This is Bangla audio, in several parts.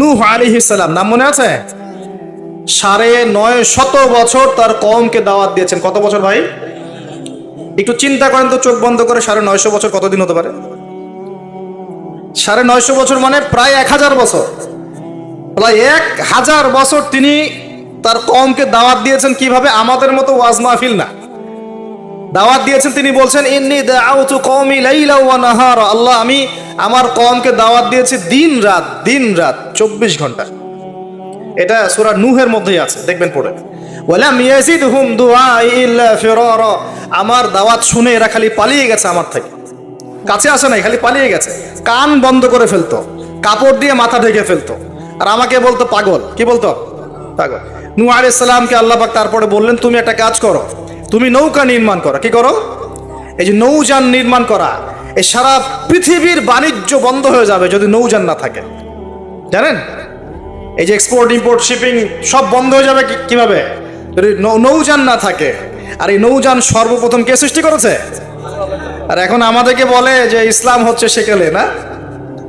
নূহ আলাইহিস সালাম, নাম মনে আছে? 950 বছর তার কওমকে দাওয়াত দিয়েছেন। কত বছর ভাই? একটু চিন্তা করেন তো, চোখ বন্ধ করে 950 বছর কতদিন হতে পারে? 950 বছর মানে প্রায় 1000 বছর। প্রায় 1000 বছর তিনি তার কওমকে দাওয়াত দিয়েছেন। কিভাবে? আমাদের মতো ওয়াজ মাহফিল না, দাওয়াত দিয়েছেন। তিনি বলছেন, ইন্নী দাআউতু কওমি লাইলা ওয়া নাহারা, আল্লাহ আমি আমার কওমকে দাওয়াত দিয়েছি দিন রাত 24 ঘন্টা। এটা সূরা নূহের মধ্যেই আছে, দেখবেন পড়ে। ওয়ালাম ইয়াজিদহুম দুআই ইল্লা ফিরারা, আমার দাওয়াত শুনে এরা খালি পালিয়ে গেছে আমার থেকে, কাছে আসে নাই, খালি পালিয়ে গেছে। কান বন্ধ করে ফেলতো, কাপড় দিয়ে মাথা ঢেকে ফেলতো, আর আমাকে বলতো পাগল। কি বলতো? পাগল। নূহ আলাইহিস সালামকে আল্লাহ পাক তারপরে বললেন, তুমি একটা কাজ করো, তুমি নৌকা নির্মাণ করো। কি করো? এই যে নৌযান নির্মাণ করা, এই সারা পৃথিবীর বাণিজ্য বন্ধ হয়ে যাবে যদি নৌযান না থাকে। জানেন, এই যে এক্সপোর্ট ইম্পোর্ট শিপিং সব বন্ধ হয়ে যাবে। কিভাবে? যদি নৌযান না থাকে। আর এই নৌযান সর্বপ্রথম কে সৃষ্টি করেছে? আর এখন আমাদেরকে বলে যে ইসলাম হচ্ছে সেকেলে, না?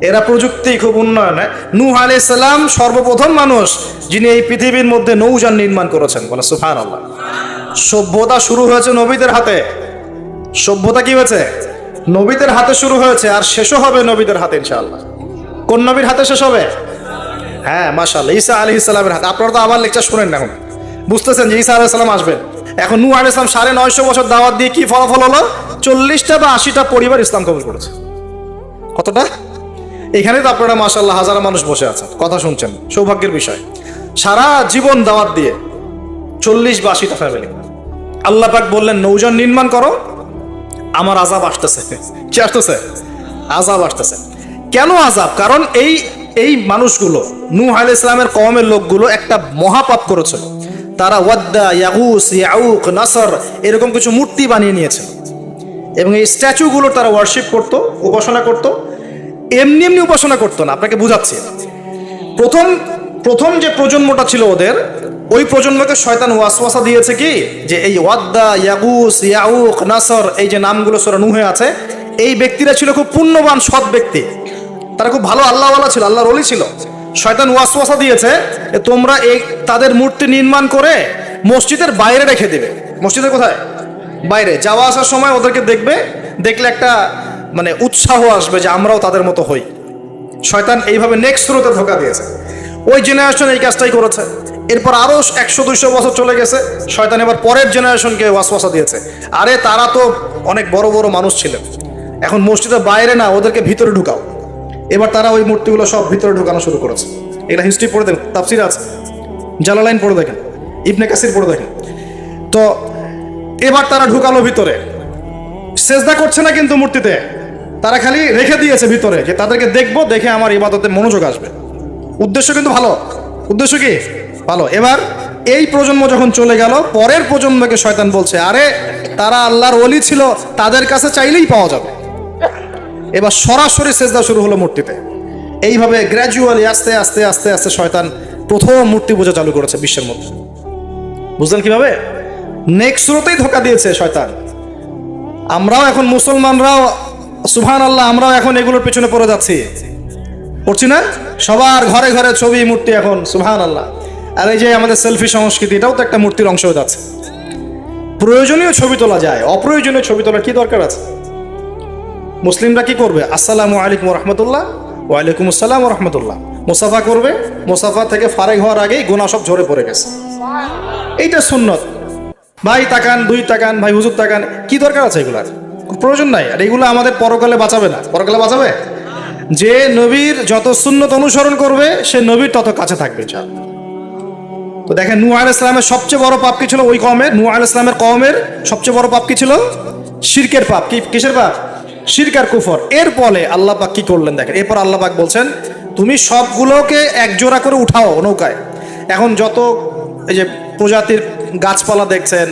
এরা প্রযুক্তি খুব উন্নয়ন। নূহ আলাইহিস সালাম সর্বপ্রথম মানুষ যিনি এই পৃথিবীর মধ্যে নৌযান নির্মাণ করেছেন। বলে সুবহানাল্লাহ। সভ্যতা শুরু হয়েছে নবীদের হাতে। সভ্যতা কি হয়েছে? নবীদের হাতে শুরু হয়েছে, আর শেষও হবে নবীদের হাতে ইনশাআল্লাহ। কোন নবীর হাতে শেষ হবে? হ্যাঁ, মাশাআল্লাহ, ঈসা আলাইহিস সালামের হাতে। আপনারা তো আমার লেকচার শুনেন না, এখন বুঝতেছেন যে ঈসা আলাইহিস সালাম আসবেন। এখন নূহ আলাইহিস সালাম 950 বছর দাওয়াত দিয়ে কি ফলাফল হলো? 40টা বা 80টা পরিবার ইসলাম কবুল করেছে। কতটা? এখানে তো আপনারা মাশাআল্লাহ হাজার মানুষ বসে আছেন, কথা শুনছেন, সৌভাগ্যের বিষয়। সারা জীবন দাওয়াত দিয়ে 40 বা 80টা ফ্যামিলি। আল্লাহ পাক বললেন, নৌযান নির্মাণ করো, আমার আযাব আসতেছে। কি আসতেছে? আযাব আসতেছে। কেন আযাব? কারণ এই মানুষগুলো, নূহ আলাইহিস সালামের কওমের লোকগুলো একটা মহাপাপ করেছিল। তারা ওয়াদ্দা, ইয়াগুস, ইয়াউক, নাসর এরকম কিছু মূর্তি বানিয়ে নিয়েছে, এবং এই স্ট্যাচুগুলো তারা ওয়ার্শিপ করত, উপাসনা করত। এমনি এমনি উপাসনা করতো না, আপনাকে বুঝাচ্ছি। প্রথম যে প্রজন্মটা ছিল ওদের, ওই প্রজন্মকে শয়তান ওয়াসওয়াসা দিয়েছে কি, যে এই ওয়াদ্দা, ইয়াগুস, ইয়াউক, নাসর এই যে নামগুলো সূরা নূহে আছে, এই ব্যক্তিরা ছিল খুব পুণ্যবান সৎ ব্যক্তি, তারা খুব ভালো আল্লাহওয়ালা ছিল, আল্লাহর ওলি ছিল। শয়তান ওয়াসওয়াসা দিয়েছে তোমরা এই তাদের মূর্তি নির্মাণ করে মসজিদের বাইরে রেখে দেবে। মসজিদের কোথায়? বাইরে। যাওয়া আসার সময় ওদেরকে দেখলে একটা মানে উৎসাহ আসবে যে আমরাও তাদের মতো হই। শয়তান এইভাবে নেক্সট থ্রোতে ধোকা দিয়েছে। ওই জেনারেশন এই কাজটাই করেছে। এরপর আরো 100-200 বছর চলে গেছে, শয়তান এবার পরের জেনারেশনকে ওয়াসওয়াসা দিয়েছে। আরে তারা তো অনেক বড় বড় মানুষ ছিলেন, এখন মসজিদের বাইরে না, ওদেরকে ভিতরে ঢুকাও। এবার তারা ওই মূর্তিগুলো সব ভিতরে ঢুকানো শুরু করেছে। এগুলা হিস্ট্রি পড়ে দেখেন, তাফসির আছে, জালালাইন পড়ে দেখেন, ইবনে কাসির পড়ে দেখেন। তো এবার তারা ঢুকালো ভিতরে, সেজদা করছে না কিন্তু মূর্তিতে, তারা খালি রেখে দিয়েছে ভিতরে, যে তাদেরকে দেখবো, দেখে আমার ইবাদতে মনোযোগ আসবে। উদ্দেশ্য কিন্তু ভালো, উদ্দেশ্য কি ভালো। এবার এই প্রজন্ম যখন চলে গেল, পরের প্রজন্মকে শয়তান বলছে, আরে তারা আল্লাহর ওলি ছিল, তাদের কাছে চাইলেই পাওয়া যাবে। এবার সরাসরি সেজদা শুরু হলো মূর্তিতে। এইভাবে গ্র্যাজুয়ালি আস্তে আস্তে আস্তে আস্তে শয়তান প্রথম মূর্তি পূজা চালু করেছে বিশ্বের মধ্যে। বুঝলেন কিভাবে? নেক্সট স্রোতেই ধোকা দিয়েছে শয়তান। আমরাও এখন মুসলমানরাও সুবহানাল্লাহ, আমরাও এখন এগুলোর পেছনে পড়ে যাচ্ছি, পড়ছি না? সবার ঘরে ঘরে ছবি, মূর্তি এখন, সুবহানাল্লাহ। আর এই যে আমাদের সেলফি সংস্কৃতি, এটাও তো একটা মূর্তির অংশ হয়ে যাচ্ছে। প্রয়োজনীয় ছবি তোলা যায়, অপ্রয়োজনীয় ছবি তোলার কি দরকার আছে? মুসলিমরা কি করবে? আসসালামু আলাইকুম রহমতুল্লাহ, ওয়ালাইকুম আসসালাম রহমতুল্লাহ, মুসাফা করবে। মুসাফা থেকে ফারেক হওয়ার আগেই গুনাহ সব ঝরে পড়ে গেছে। এইটা সুন্নত। ভাই তাকান, দুই তাকান, ভাই হুজুর তাকান, কি দরকার আছে এগুলার? প্রয়োজন নাই। আর এগুলো আমাদের পরকালে বাঁচাবে না। পরকালে বাঁচাবে? যে নবীর যত সুন্নত অনুসরণ করবে, সে নবীর তত কাছে থাকবে। তো দেখেন, নূহ আলাইহিস সালামের সবচেয়ে বড় পাপ কি ছিল? ওই কওমের, নূহ আলাইহিস সালামের কওমের সবচেয়ে বড় পাপ কি ছিল? শিরকের পাপ। কিসের পাপ? শিরক আর কুফর। এর ফলে আল্লাহ পাক কি করলেন দেখেন। এরপর আল্লাহ পাক বলছেন, তুমি সবগুলোকে একজোড়া করে উঠাও নৌকায়। এখন যত এই যে প্রজাতির গাছপালা দেখছেন,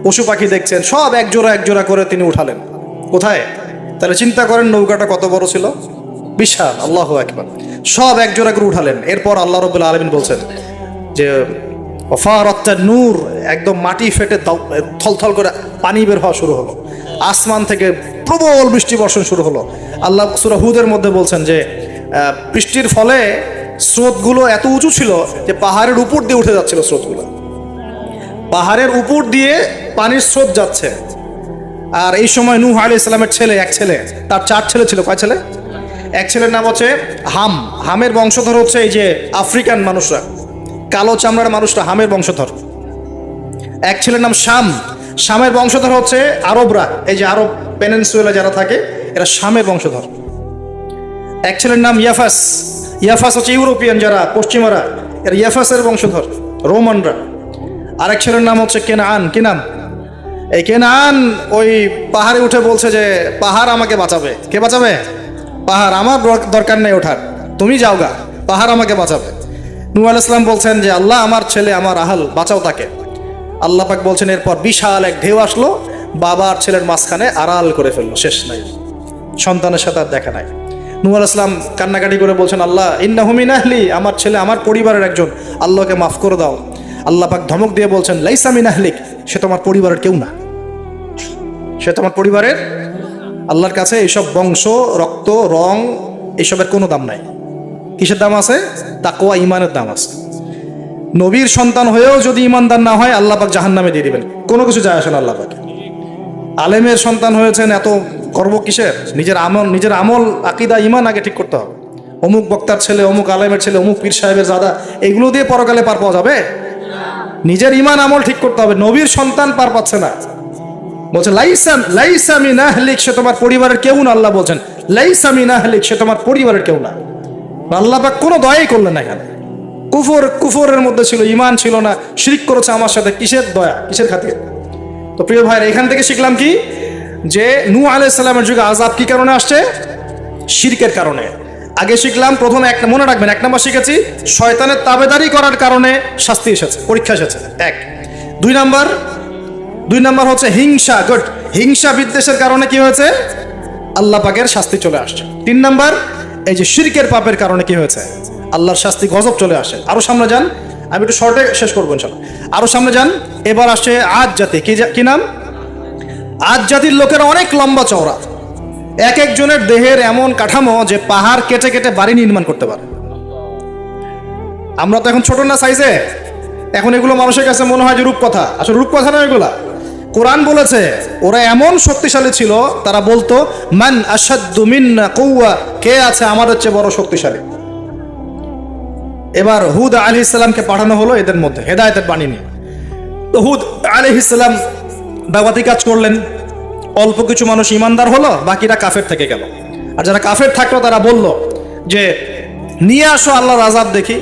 পশু পাখি দেখছেন, সব একজোড়া করে তিনি উঠালেন। কোথায়? তাহলে চিন্তা করেন নৌকাটা কত বড় ছিল, বিশাল। আল্লাহু আকবার। সব একজোড়া করে উঠালেন। এরপর আল্লাহ রাব্বুল আলামিন বলছেন যে ওয়াফারাত নূর, একদম মাটি ফেটে থলথল করে পানি বের হওয়া শুরু হলো, আসমান থেকে প্রবল বৃষ্টি বর্ষণ শুরু হলো। আল্লাহ সূরা হুদের মধ্যে বলছেন যে বৃষ্টির ফলে স্রোতগুলো এত উঁচু ছিল যে পাহাড়ের উপর দিয়ে উঠে যাচ্ছিল স্রোতগুলো, পাহাড়ের উপর দিয়ে পানির স্রোত যাচ্ছে। আর এই সময় নূহ আলাইহিস সালামের এক ছেলে, তার 4 ছেলে ছিল। কয় ছেলে? এক ছেলের নাম হচ্ছে হাম। হামের বংশধর হচ্ছে এই যে আফ্রিকান মানুষরা, কালো চামড়ার মানুষরা হামের বংশধর। এক ছেলের নাম শাম। শামের বংশধর হচ্ছে আরবরা, এই যে আরব পেনিনসুলা যারা থাকে এরা শামের বংশধর। এক ছেলের নাম ইয়াফাস। ইয়াফাস হচ্ছে ইউরোপিয়ান যারা, পশ্চিমারা, এরা ইয়াফাসের বংশধর, রোমানরা। আরেক ছেলের নাম হচ্ছে কেনান। কি নাম? এই কেনান ওই পাহাড়ে উঠে বলছে যে পাহাড় আমাকে বাঁচাবে। কে বাঁচাবে? পাহাড়। আমার দরকার নেই ওঠার, তুমি যাও গা, পাহাড় আমাকে বাঁচাবে। নূহ আলাইহিস সালাম বলছেন যে আল্লাহ, আমার ছেলে, আমার আহল, বাঁচাও তাকে। আল্লাহ পাক বলছেন এরপর বিশাল এক ঢেউ আসলো, বাবা আর ছেলের মাঝখানে আড়াল করে ফেললো, শেষ নাই, সন্তানের সাথে আর দেখা নাই। নূহ আলাইহিস সালাম কান্নাকাটি করে বলছেন আল্লাহ, ইন্নাহু মিন আহলি, আমার ছেলে আমার পরিবারের একজন, আল্লাহকে মাফ করে দাও। আল্লাহ পাক ধমক দিয়ে বলছেন লাইসা মিন আহলিক, সে তোমার পরিবারের কেউ না, সে তোমার পরিবারের, আল্লাহর কাছে এইসব বংশ, রক্ত, রং, এইসবের কোনো দাম নাই। কিসের দাম আছে? তাকওয়া, ইমানের দাম আছে। নবীর সন্তান হয়েও যদি ইমানদার না হয় আল্লাহ পাক জাহান্নামে দিয়ে দিবেন, কোনো কিছু যায় আসে না আল্লাহ পাক। আলেমের সন্তান হয়েছেন, এত গর্ব কিসের? নিজের আমল, আকীদা, ইমান আগে ঠিক করতে হবে। অমুক বক্তার ছেলে, অমুক আলেমের ছেলে, অমুক পীর সাহেবের জাদা, এগুলো দিয়ে পরকালে পার পাওয়া যাবে? নিজের ইমান আমল ঠিক করতে হবে। নবীর সন্তান পার পাচ্ছে না, বলছেন লাইসা মিন আহলিক, সে তোমার পরিবারের কেউ না। আল্লাহ বলছেন লাইসা মিন আহলিক, সে তোমার পরিবারের কেউ না। আল্লাহ পাক কোনো দয়াই করলেন না এখানে। কুফরের মধ্যে ছিল, ইমান ছিল না, শিরক করেছে আমার সাথে, কিসের দয়া, কিসের খাতির? তো প্রিয় ভাইরা, এখান থেকে শিখলাম কি, যে নূহ আলাইহিস সালামের যুগে আযাব কি কারণে আসছে? শিরকের কারণে। আগে শিখলাম, প্রথমে একটা মনে রাখবেন, 1 নম্বর শিখেছি শয়তানের তাবেদারি করার কারণে শাস্তি এসেছে, পরীক্ষা এসেছে, 1। 2 নম্বর হচ্ছে হিংসা, হিংসা বিদ্বেষের কারণে কি হয়েছে? আল্লাহ পাকের শাস্তি চলে আসছে। 3 নম্বর, এই যে শিরকের পাপের কারণে কি হয়েছে? আল্লাহর শাস্তি, গজব চলে আসে। আরো সামনে যান, আমি একটু শর্টে শেষ করবো ইনশাআল্লাহ। আরো সামনে যান, এবার আসছে আদ জাতি। কি নাম? আদ জাতির লোকেরা অনেক লম্বা চওড়া, এক একজনের দেহের এমন কাঠামো যে পাহাড় কেটে কেটে বাড়ি নির্মাণ করতে পারে। আমরা তো এখন ছোট না সাইজে, এখন এগুলো মানুষের কাছে মনে হয় যে রূপকথা, আসলে রূপকথা না এগুলা। কোরআন বলেছে ওরা এমন শক্তিশালী ছিল, তারা বলতো মান আশাদ্দু মিন্না কুওয়া, কে আছে আমাদের চেয়ে বড় শক্তিশালী। এবার হুদ আলাইহিস সালামকে পাঠানো হলো এদের মধ্যে হেদায়েতের বাণী নিয়ে। তো হুদ আলাইহিস সালাম দাওয়াতি কাজ করলেন, অল্প কিছু মানুষ ইমানদার হলো, বাকিরা কাফের থেকে গেল। আর যারা কাফের থাকলো তারা বলল যে নিয়ে আসো আল্লাহর আযাব, দেখি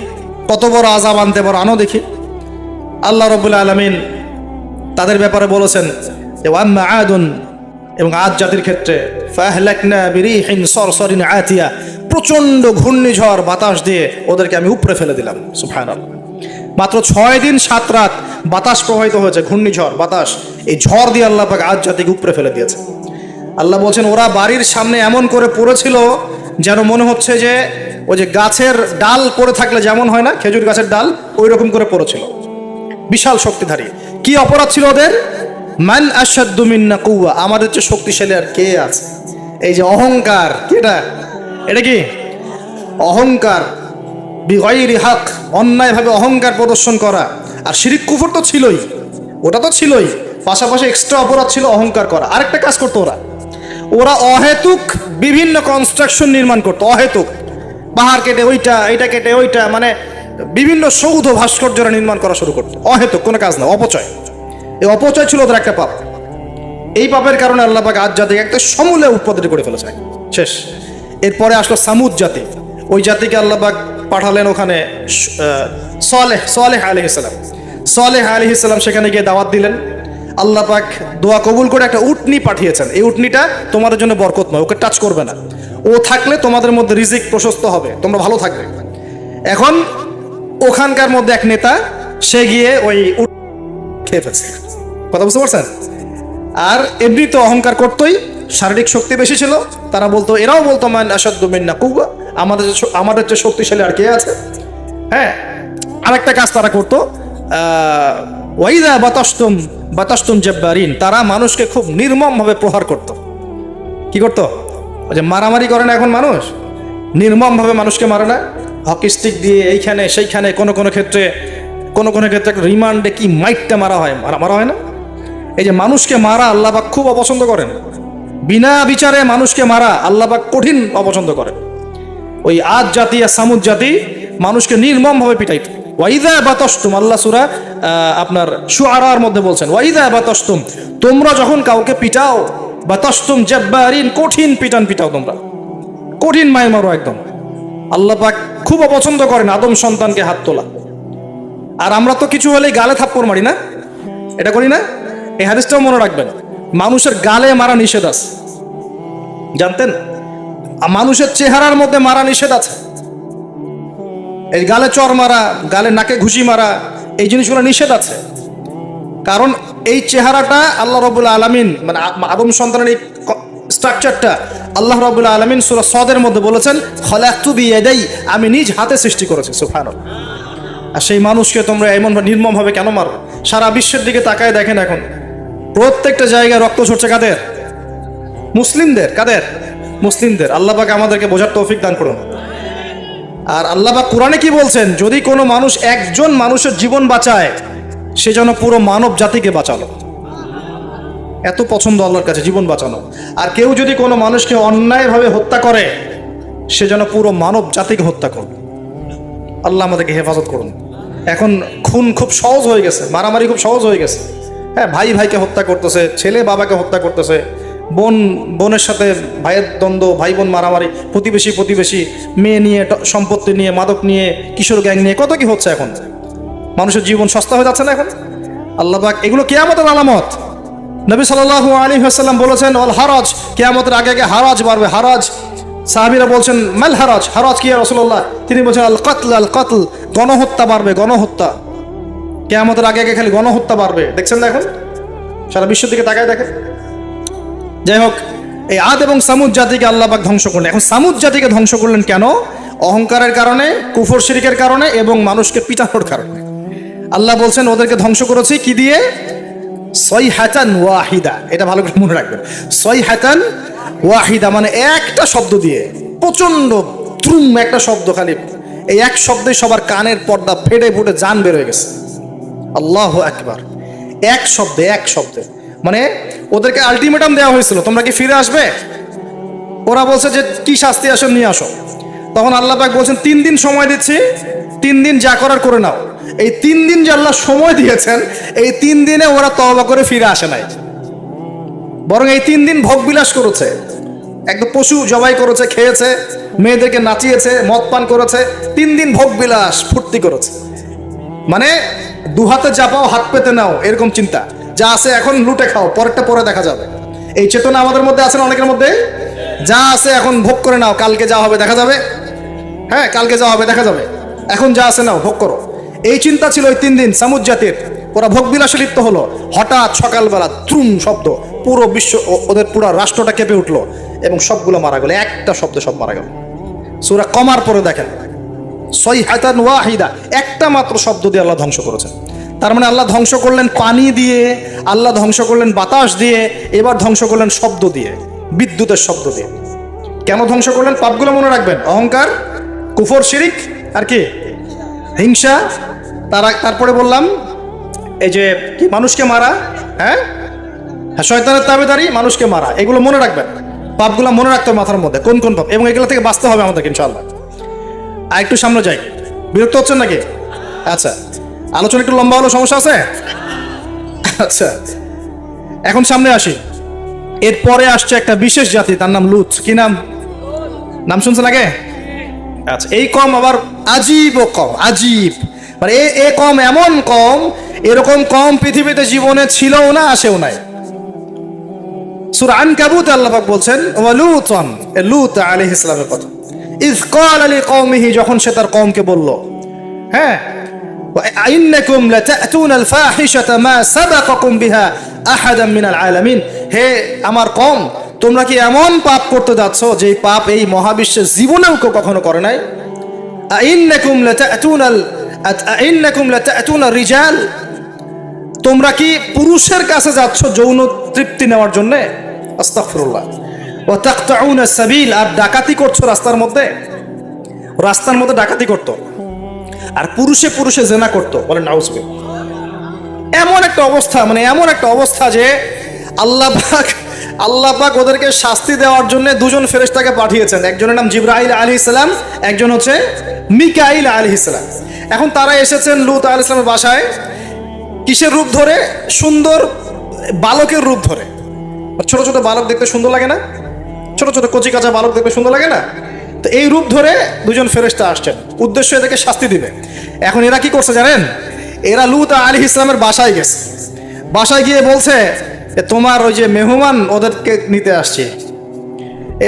কত বড় আযাব আনতে পারো, আনো দেখি। আল্লাহ রাব্বুল আলামিন তাদের ব্যাপারে বলেছেন যে ওয়াম্মা আদুন, এবং আদ জাতির ক্ষেত্রে ফাহলাকনা বিরিহিন সরসরিন আতিয়া, প্রচন্ড ঘূর্ণিঝড় বাতাস দিয়ে ওদেরকে আমি উপরে ফেলে দিলাম। সুবহানাল্লাহ। মাত্র 6 দিন 7 রাত বাতাস প্রবাহিত হয়েছে, ঘূর্ণিঝড় বাতাস, এই ঝড় দিয়ে আল্লাহ পাক আদ জাতিকে উপরে ফেলে দিয়েছে। আল্লাহ বলছেন ওরা বাড়ির সামনে এমন করে পড়েছিল যেন মনে হচ্ছে যে ওই যে গাছের ডাল পড়ে থাকলে যেমন হয় না, খেজুর গাছের ডাল, ওই রকম করে পড়েছিল। বিশাল শক্তিধারী। কি অপরাধ ছিল ওদের? মান আশাদ্দু মিন্না কুওয়া, আমাদের চেয়ে শক্তিশালী আর কে আছে? এই যে অহংকার, এটা কি অহংকার, বিগাইরি হক, অন্যায়ভাবে অহংকার প্রদর্শন করা। আর শিরক কুফর তো ছিলই, ওটা তো ছিলই, পাশাপাশি এক্সট্রা অপরাধ ছিল অহংকার করা। আরেকটা কাজ করতো ওরা অহেতুক বিভিন্ন কনস্ট্রাকশন নির্মাণ করতো, অহেতুক পাহাড় কেটে ওইটা, এটা কেটে ওইটা, মানে বিভিন্ন সৌধ ভাস্কর্যরা নির্মাণ করা শুরু করতো, অহেতুক কোনো কাজ না, অপচয়। এই অপচয় ছিল ওদের একটা পাপ। এই পাপের কারণে আল্লাহ পাক আদ জাতিকে একটা সমূলে উৎপাদন করে ফেলেছে, শেষ। এরপরে আসলো সামুদ জাতি। ওই জাতিকে আল্লাহ পাক পাঠালেন ওখানে সালেহ আলাইহিস সালাম। সালেহ আলাইহিস সালাম সেখানে গিয়ে দাওয়াত দিলেন। আল্লাহ পাক দোয়া কবুল করে একটা উটনি পাঠিয়েছেন। এই উটনিটা তোমাদের জন্য বরকত নয়, ওকে টাচ করবে না, ও থাকলে তোমাদের মধ্যে রিজিক প্রশস্ত হবে, তোমরা ভালো থাকবে। এখন ওখানকার মধ্যে এক নেতা, সে গিয়ে ওই উট খেয়ে ফেলছে, কথা বুঝতে পারছেন? আর এমনি তো অহংকার করতোই, শারীরিক শক্তি বেশি ছিল। তারা বলতো, এরাও বলতো মান আশাদ্দু মিন্না কুওয়া, আমাদের চেয়ে শক্তিশালী আর কে আছে? হ্যাঁ, আরেকটা কাজ তারা করতো, ওয়াইদা বাতাসতুম জাব্বারিন, তারা মানুষকে খুব নির্মমভাবে প্রহার করত। কি করতো? ওই যে মারামারি করে না এখন মানুষ, নির্মমভাবে মানুষকে মারে না, হকি স্টিক দিয়ে এইখানে সেইখানে কোনো ক্ষেত্রে একটা রিমান্ডে কি মাইটটা মারা হয় না? এই যে মানুষকে মারা আল্লাহ পাক খুব অপছন্দ করেন। বিনা বিচারে মানুষকে মারা আল্লাহ পাক কঠিন অপছন্দ করেন। ওই আদ জাতি আর সামুদ জাতি মানুষকে নির্মমভাবে পিটাইত। ওয়াইদা বাতাসতুম, আল্লাহ সূরা আপনার শুআরার মধ্যে বলছেন, ওয়াইদা বাতাসতুম, তোমরা যখন কাউকে পিটাও, বাতাসতুম জাব্বারিন, কঠিন পিটাও তোমরা, কঠিন মার মারো একদম। আল্লাহ পাক খুব অপছন্দ করেন আদম সন্তানকে হাত তোলা। আর আমরা তো কিছু হলেই গালে থাপ্পড় মারি না, এটা করি না? এই হাদিসটাও মনে রাখবেন, মানুষের গালে মারা নিষেধ আছে, জানতেন? মানুষের চেহারার মধ্যে মারা নিষেধ আছে। এই গালে চর মারা, গালে নাকে ঘুষি মারা, এই জিনিসগুলো নিষেধ আছে। কারণ এই চেহারাটা আল্লাহ রাব্বুল আলামিন, মানে আদম সন্তানের এই স্ট্রাকচারটা আল্লাহ রাব্বুল আলামিন সূরা সদের মধ্যে বলেছেন, খলাকতু বিয়াদাই, আমি নিজ হাতে সৃষ্টি করেছি। সুবহানাল্লাহ। আর সেই মানুষকে তোমরা এমন নির্মমভাবে কেন মারো? সারা বিশ্বের দিকে তাকায় দেখেন, এখন প্রত্যেকটা জায়গায় রক্ত ঝরছে। কাদের? মুসলিমদের। কাদের? মুসলিমদের। আল্লাহ পাক আমাদেরকে বোঝার তৌফিক দান করুন। আর আল্লাহ পাক কোরআনে কি বলছেন? যদি কোনো মানুষ একজন মানুষের জীবন বাঁচায়, সে যেন পুরো মানব জাতিকে বাঁচালো। এত পছন্দ আল্লাহর কাছে জীবন বাঁচানো। আর কেউ যদি কোনো মানুষকে অন্যায়ভাবে হত্যা করে, সে যেন পুরো মানব জাতিকে হত্যা করবে। আল্লাহ আমাদেরকে হেফাজত করুন। এখন খুন খুব সহজ হয়ে গেছে, মারামারি খুব সহজ হয়ে গেছে। হ্যাঁ, ভাই ভাইকে হত্যা করতেছে, ছেলে বাবাকে হত্যা করতেছে, বোন বোনের সাথে ভাইয়ের দ্বন্দ্ব, ভাই বোন মারামারি, প্রতিবেশী মেয়ে নিয়ে, সম্পত্তি নিয়ে, মাদক নিয়ে, কিশোর গ্যাং নিয়ে, কত কি হচ্ছে এখন। মানুষের জীবন সস্তা হয়ে যাচ্ছে না এখন? আল্লাহ পাক এগুলো কিয়ামতের আলামত। নবী সাল্লাল্লাহু আলাইহি ওয়াসাল্লাম বলেছেন, ওয়াল হারাজ, কিয়ামতের আগে আগে হারাজ বাড়বে। হারাজ, সাহাবীরা বলছেন, মাল হারাজ, হারাজ কি ইয়া রাসূলুল্লাহ? তিনি বলছেন, আল কতল, গণহত্যা বাড়বে, গণহত্যা। কিয়ামতের আগে আগে খালি গণহত্যা বাড়বে। দেখছেন না এখন? সারা বিশ্বের দিকে তাকায় দেখেন। যাই হোক, এই আদ এবং সামুদ জাতিকে আল্লাহ পাক ধ্বংস করলেন। এখন সামুদ জাতিকে ধ্বংস করলেন কেন? অহংকারের কারণে, কুফর শিরকের কারণে এবং মানুষকে পিটানোর কারণে। আল্লাহ বলছেন ওদেরকে ধ্বংস করেছি কি দিয়ে? সয়হাতান ওয়াহিদা। এটা ভালো করে মনে রাখবেন, সয়হাতান ওয়াহিদা মানে একটা শব্দ দিয়ে, প্রচন্ড ত্রুম একটা শব্দ, খালি এই এক শব্দে সবার কানের পর্দা ফেটে ফুটে জান বের হয়ে গেছে। আল্লাহু আকবার। এক শব্দে মানে ওদেরকে আলটিমেটাম দেওয়া হয়েছিল, তোমরা কি ফিরে আসবে? ওরা বলছে যে কি শাস্তি আসেন নিয়ে আসো। তখন আল্লাহ পাক বলছেন 3 দিন সময় দিচ্ছি, 3 দিন যা করার করে নাও। এই 3 দিন যে আল্লাহ সময় দিয়েছেন, এই 3 দিনে ওরা তওবা করে ফিরে আসে নাই, বরং এই 3 দিন ভোগ বিলাস করেছে, একদম পশু জবাই করেছে, খেয়েছে, মেয়েদেরকে নাচিয়েছে, মদ পান করেছে। 3 দিন ভোগ বিলাস ফুর্তি করেছে। মানে দুহাতে চাপাও হাত পেতে নাও, এরকম চিন্তা। যা আছে এখন লুটে খাও, পরেরটা পরে দেখা যাবে। এই চেতনা আমাদের মধ্যে আছে না অনেকের মধ্যে? যা আছে এখন ভোগ করে নাও, কালকে যা হবে দেখা যাবে। হ্যাঁ, কালকে যা হবে দেখা যাবে, এখন যা আছে নাও, ভোগ করো। এই চিন্তা ছিল ওই 3 দিন সামুদ জাতির। ওরা ভোগ বিলাসে লিপ্ত হলো। হঠাৎ সকালবেলা ত্রুম শব্দ, পুরো বিশ্ব, ওদের পুরো রাষ্ট্রটা কেঁপে উঠলো এবং সবগুলো মারা গেল। একটা শব্দে সব মারা গেল। সূরা কমার পরে দেখেন, সয়হাতান ওয়াহিদা, একটা মাত্র শব্দ দিয়ে আল্লাহ ধ্বংস করেছেন। তার মানে আল্লাহ ধ্বংস করলেন পানি দিয়ে, আল্লাহ ধ্বংস করলেন বাতাস দিয়ে, এবার ধ্বংস করলেন শব্দ দিয়ে, বিদ্যুতের শব্দ দিয়ে। কেন ধ্বংস করলেন? পাপগুলো মনে রাখবেন, অহংকার, কুফর, শিরিক, আর কি হিংসা। তারপরে বললাম এই যে কি, মানুষকে মারা, হ্যাঁ, শয়তানের তাবেদারি, মানুষকে মারা, এগুলো মনে রাখবেন। পাপগুলো মনে রাখতে হবে মাথার মধ্যে, কোন কোন পাপ, এবং এগুলো থেকে বাঁচতে হবে আমাদেরকে ইনশাআল্লাহ। আর একটু সামনে যাই, বিরক্ত হচ্ছেন নাকি? আচ্ছা, আলোচনা একটু লম্বা হলো, সমস্যা আছে? আচ্ছা, এখন সামনে আসি। এরপরে আসছে একটা বিশেষ জাতি, তার নাম লুত। কি নাম? নাম শুনছেন আগে? আচ্ছা, এই কম আবার আজীব কম, আজীব মানে এ কম এমন কম, এরকম কম পৃথিবীতে জীবনে ছিলও না, আসেও নাই। সূরা আনকাবুত আল্লাহ পাক বলছেন, ওয়ালুতান, লূত আলাইহিস সালামের কথা। ইয ক্বালা লিকওমিহি, যখন সে তার কওমকে বলল, হ্যাঁ, ইন্নাকুম লাতাতুনাল ফাহিশাতা মা সাবাকাকুম বিহা আহাদাম মিনাল আলামিন, হে আমার কওম, তোমরা কি এমন পাপ করতে যাচ্ছ যে পাপ এই মহাবিশ্বের জীবনেও কেউ কখনো করে নাই? ইন্নাকুম লাতাতুনার রিজাল, তোমরা কি পুরুষের কাছে যাচ্ছ যৌন তৃপ্তি নেওয়ার জন্য? আস্তাগফিরুল্লাহ। ওয়া তাকতাউনাস সাবিল, আর ডাকাতি করছো রাস্তার মধ্যে। রাস্তার মধ্যে ডাকাতি করত, আর পুরুষে পুরুষে জেনা করতো, বলেন নাউজুবিল্লাহ। এমন একটা অবস্থা, মানে এমন একটা অবস্থা যে আল্লাহ পাক ওদেরকে শাস্তি দেওয়ার জন্য দুজন ফেরেশতাকে পাঠিয়েছেন। একজনের নাম জিবরাইল আলাইহিস সালাম, একজন হচ্ছে মিকাইল আলাইহিস সালাম। এখন তারা এসেছেন লূত আলাইহিস সালামের বাসায় কিসের রূপ ধরে? সুন্দর বালকের রূপ ধরে। ছোট ছোট বালক দেখতে সুন্দর লাগে না? ছোট ছোট কচি কাঁচা বালক দেখতে সুন্দর লাগে না? তো এই রূপ ধরে দুজন ফেরেশতা আসছেন, উদ্দেশ্য এদেরকে শাস্তি দিবে। এখন এরা কি করছে জানেন? এরা লূত আলাইহিস সালামের বাসায় গেছে। বাসায় গিয়ে বলছে তোমার ওই যে মেহমান ওদেরকে নিতে আসছে।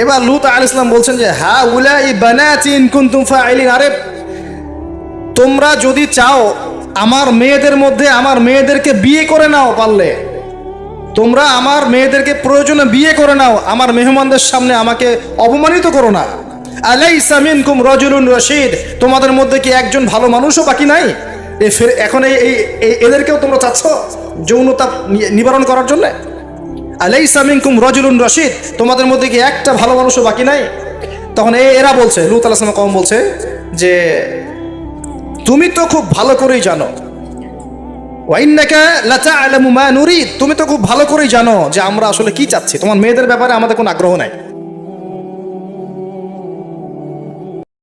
এবার লূত আলাইহিস সালাম বলছেন যে হ্যাঁ উলাই বানাতি ইন কুনতুম ফাইলিন, আরে তোমরা যদি চাও আমার মেয়েদের মধ্যে আমার মেয়েদেরকে বিয়ে করে নাও, পারলে তোমরা আমার মেয়েদেরকে প্রয়োজনে বিয়ে করে নাও, আমার মেহমানদের সামনে আমাকে অপমানিত করো না। আলাইসা মিনকুম রাজুলুন রশিদ, তোমাদের মধ্যে কি একজন ভালো মানুষও বাকি নাই? এখন এদেরকেও তোমরা চাচ্ছ যৌনতা নিবারণ করার জন্য? আলাইসা মিনকুম রাজুলুন রশিদ, তোমাদের মধ্যে কি একটা ভালো মানুষও বাকি নাই? তখন এরা বলছে, লূত আলাইহিস সালাম কওম বলছে যে তুমি তো খুব ভালো করেই জানো, ওয়াইন্নাকা লাতা'লামু মা নুরিদ, তুমি তো খুব ভালো করেই জানো যে আমরা আসলে কি চাচ্ছি, তোমার মেয়েদের ব্যাপারে আমাদের কোনো আগ্রহ নাই।